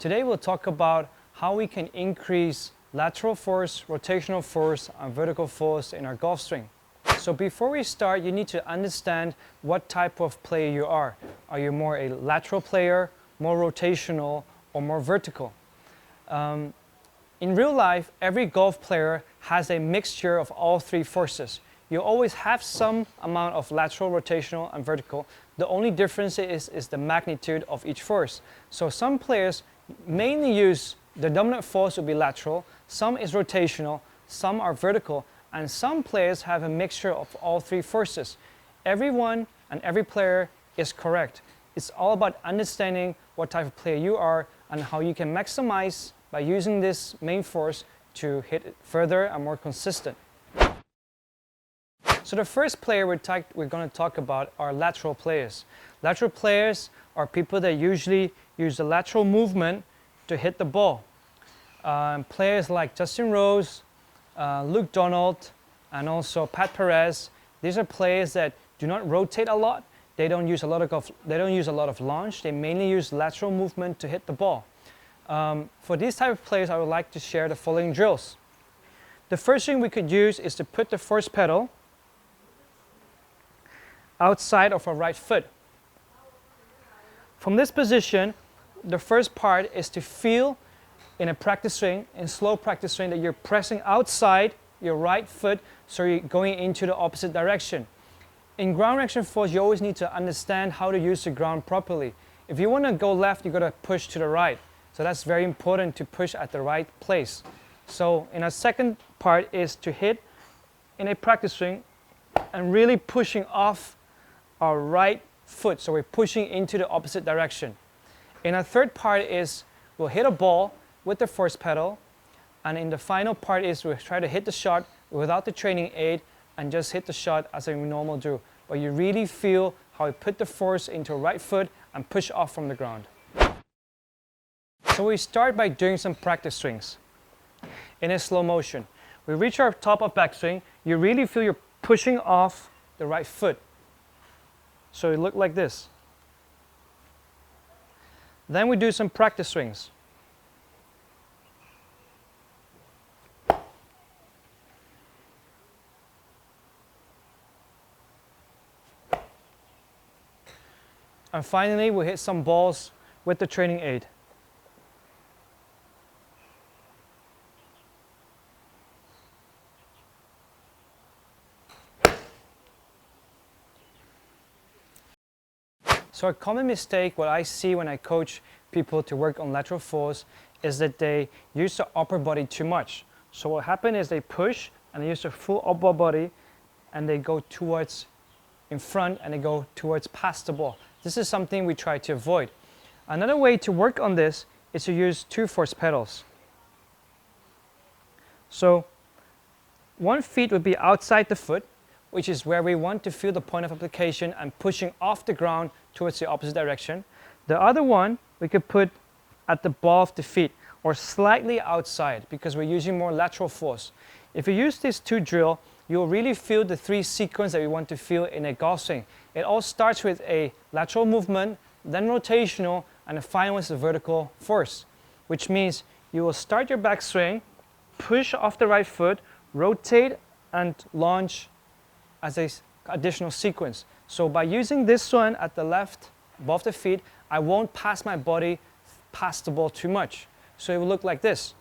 Today we'll talk about how we can increase lateral force, rotational force, and vertical force in our golf swing. So before we start, you need to understand what type of player you are. Are you more a lateral player, more rotational, or more vertical? In real life, every golf player has a mixture of all three forces. You always have some amount of lateral, rotational, and vertical. The only difference is the magnitude of each force. So some players mainly use the dominant force will be lateral, some is rotational, some are vertical, and some players have a mixture of all three forces. Everyone and every player is correct. It's all about understanding what type of player you are and how you can maximize by using this main force to hit it further and more consistent. So the first player we're going to talk about are lateral players. Lateral players are people that usually use the lateral movement to hit the ball. Players like Justin Rose, Luke Donald, and also Pat Perez. These are players that do not rotate a lot. They don't use a lot of launch. They mainly use lateral movement to hit the ball. For these type of players, I would like to share the following drills. The first thing we could use is to put the first pedal outside of our right foot. From this position, the first part is to feel in a practice swing, in slow practice swing, that you're pressing outside your right foot, so you're going into the opposite direction. In ground reaction force, you always need to understand how to use the ground properly. If you want to go left, you've got to push to the right. So that's very important to push at the right place. So in our second part is to hit in a practice swing and really pushing off our right foot. So we're pushing into the opposite direction. In our third part is we'll hit a ball with the first pedal. And in the final part is we'll try to hit the shot without the training aid and just hit the shot as we normally do. But you really feel how we put the force into right foot and push off from the ground. So we start by doing some practice swings in a slow motion. We reach our top of backswing. You really feel you're pushing off the right foot. So it look like this. Then we do some practice swings. And finally, we hit some balls with the training aid. So a common mistake, what I see when I coach people to work on lateral force, is that they use the upper body too much. So what happens is they push and they use the full upper body and they go towards in front and they go towards past the ball. This is something we try to avoid. Another way to work on this is to use two force pedals. So one feet would be outside the foot, which is where we want to feel the point of application and pushing off the ground towards the opposite direction. The other one we could put at the ball of the feet or slightly outside because we're using more lateral force. If you use these two drills, you'll really feel the three sequences that we want to feel in a golf swing. It all starts with a lateral movement, then rotational, and the final is the vertical force, which means you will start your backswing, push off the right foot, rotate, and launch as an additional sequence. So by using this one at the left, above the feet, I won't pass my body past the ball too much. So it will look like this.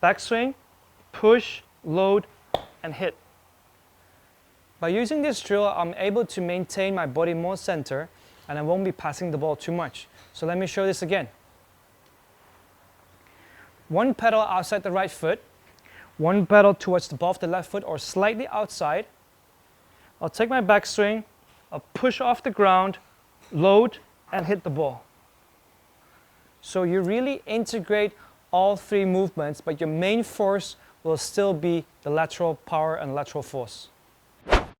Backswing, push, load, and hit. By using this drill, I'm able to maintain my body more center and I won't be passing the ball too much. So let me show this again. One pedal outside the right foot, one pedal towards the ball of the left foot or slightly outside. I'll take my backswing, I'll push off the ground, load, and hit the ball. So you really integrate all three movements, but your main force will still be the lateral power and lateral force.